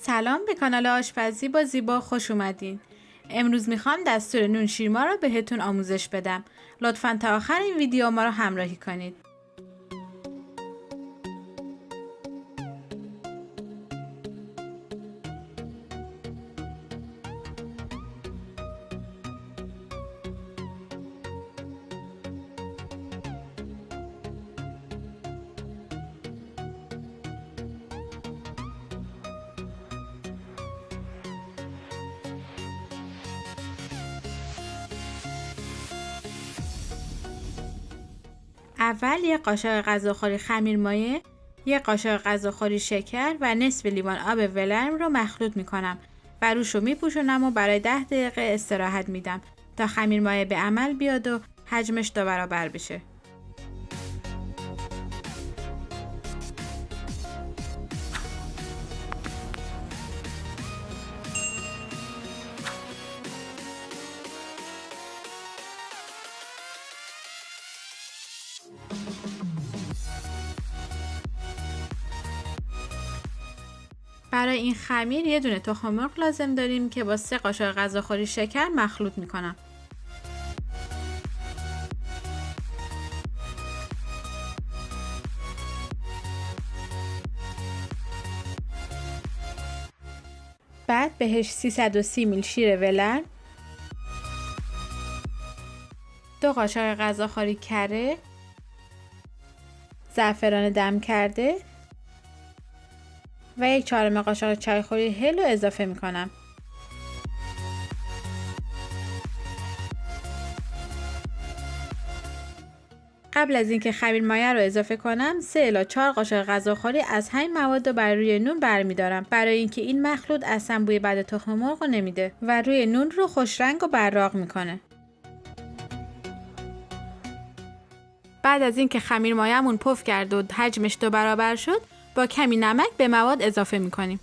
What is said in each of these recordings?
سلام، به کانال آشپزی با زیبا خوش اومدین. امروز میخوام دستور نون شیرما رو بهتون آموزش بدم. لطفاً تا آخر این ویدیو ما رو همراهی کنید. اول یک قاشق غذاخوری خمیرمایه، یک قاشق غذاخوری شکر و نصف لیوان آب ولرم رو مخلوط میکنم و روش رو میپوشونم و برای 10 دقیقه استراحت میدم تا خمیرمایه به عمل بیاد و حجمش 2 برابر بشه. برای این خمیر یه دونه تخم مرغ لازم داریم که با 3 قاشق غذاخوری شکر مخلوط میکنم. بعد بهش 330 میل شیر ولرم، 2 قاشق غذاخوری کره، زعفران دم کرده و 1/4 قاشق چایخوری هل رو اضافه میکنم. قبل از اینکه خمیر مایه رو اضافه کنم 3 الی 4 قاشق غذاخوری از همین مواد رو بر روی نون برمیدارم برای اینکه این مخلوط اصلا بوی بد تخم مرغ رو نمیده و روی نون رو خوش رنگ و براق میکنه. بعد از اینکه خمیر مایه‌مون پف کرد و حجمش 2 برابر شد، با کمی نمک به مواد اضافه میکنیم.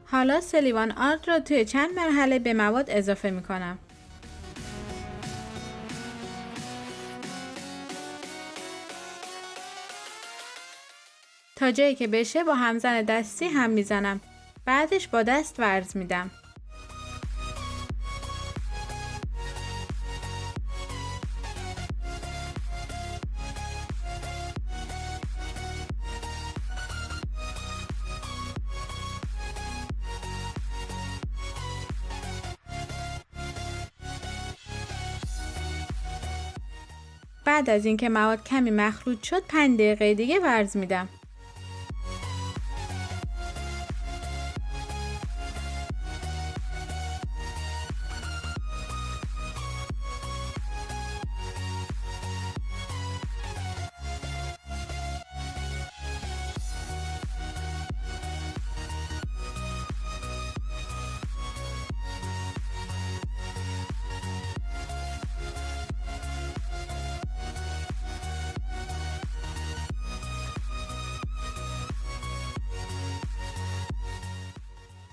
حالا 3 لیوان آرد رو توی چند مرحله به مواد اضافه میکنم. تا جایی که بشه با همزن دستی هم میزنم. بعدش با دست ورز میدم. بعد از اینکه مواد کمی مخلوط شد 5 دقیقه دیگه ورز میدم.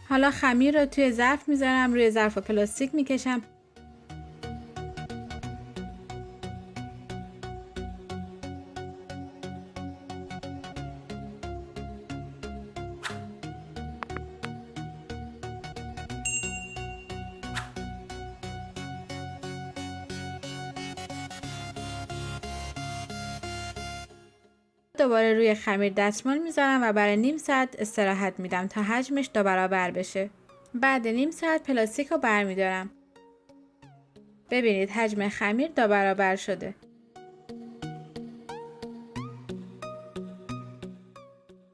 حالا خمیر رو توی ظرف میذارم، روی ظرف پلاستیک میکشم. دوباره روی خمیر دستمال میذارم و برای نیم ساعت استراحت میدم تا حجمش 2 برابر بشه. بعد نیم ساعت پلاستیک رو برمیدارم. ببینید حجم خمیر 2 برابر شده.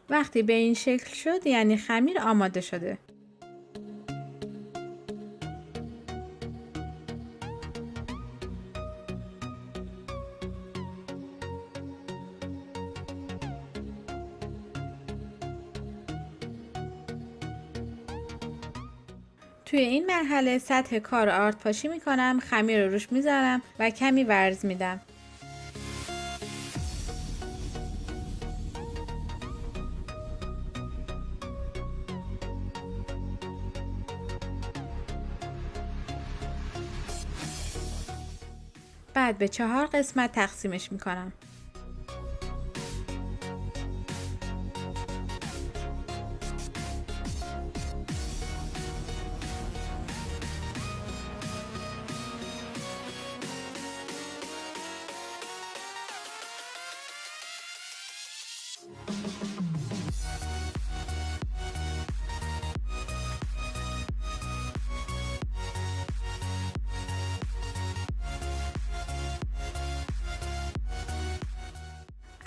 وقتی به این شکل شد یعنی خمیر آماده شده. توی این مرحله سطح کار آرد پاشی میکنم، خمیر رو روش میذارم و کمی ورز میدم. بعد به 4 قسمت تقسیمش میکنم.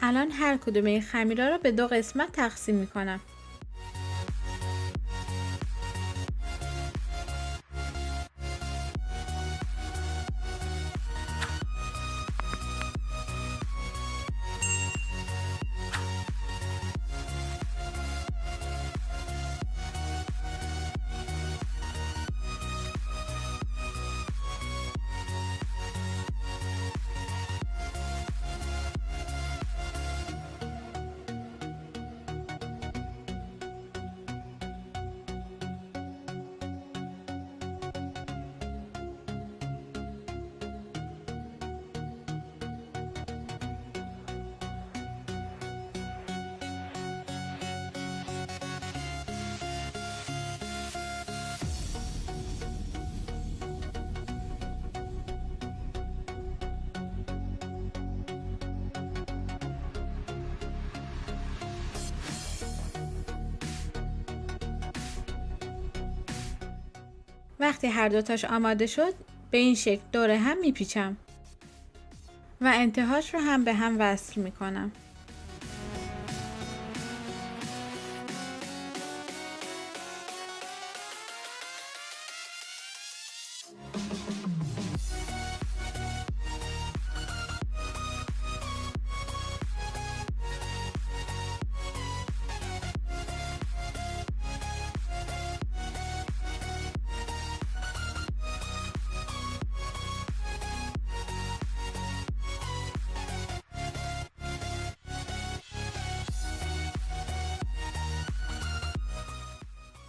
الان هر کدوم این خمیرها رو به 2 قسمت تقسیم میکنم. وقتی هر دوتاش آماده شد به این شکل دور هم میپیچم و انتهاش رو هم به هم وصل میکنم.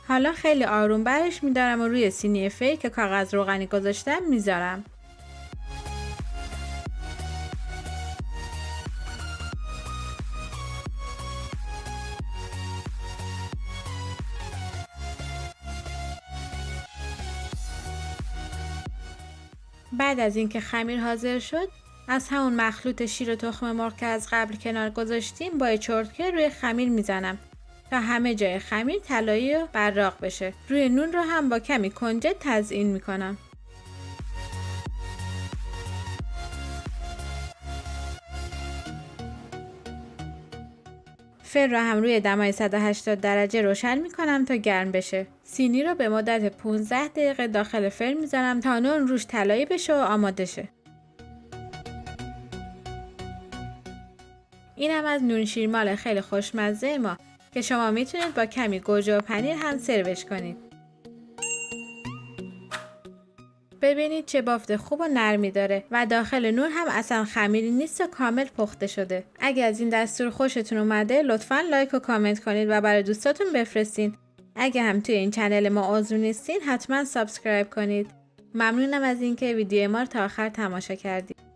حالا خیلی آروم برش میدارم و روی سینی فیر که کاغذ روغنی گذاشتم میذارم. بعد از اینکه خمیر حاضر شد، از همون مخلوط شیر و تخم مرغ که از قبل کنار گذاشتیم با چرتکه روی خمیر میزنم تا همه جای خمیر طلایی و براق بشه. روی نون رو هم با کمی کنجد تزیین میکنم. فر رو هم روی دمای 180 درجه روشن میکنم تا گرم بشه. سینی رو به مدت 15 دقیقه داخل فر میذارم تا نون روش طلایی بشه و آماده شه. اینم از نون شیرمال خیلی خوشمزه ما که شما میتونید با کمی گوجه و پنیر هم سروش کنید. ببینید چه بافت خوب و نرمی داره و داخل نون هم اصلا خمیری نیست و کامل پخته شده. اگه از این دستور خوشتون اومده لطفاً لایک و کامنت کنید و برای دوستاتون بفرستین. اگه هم توی این چنل ما عضو نیستین حتما سابسکرایب کنید. ممنونم از اینکه ویدیو ما رو تا آخر تماشا کردید.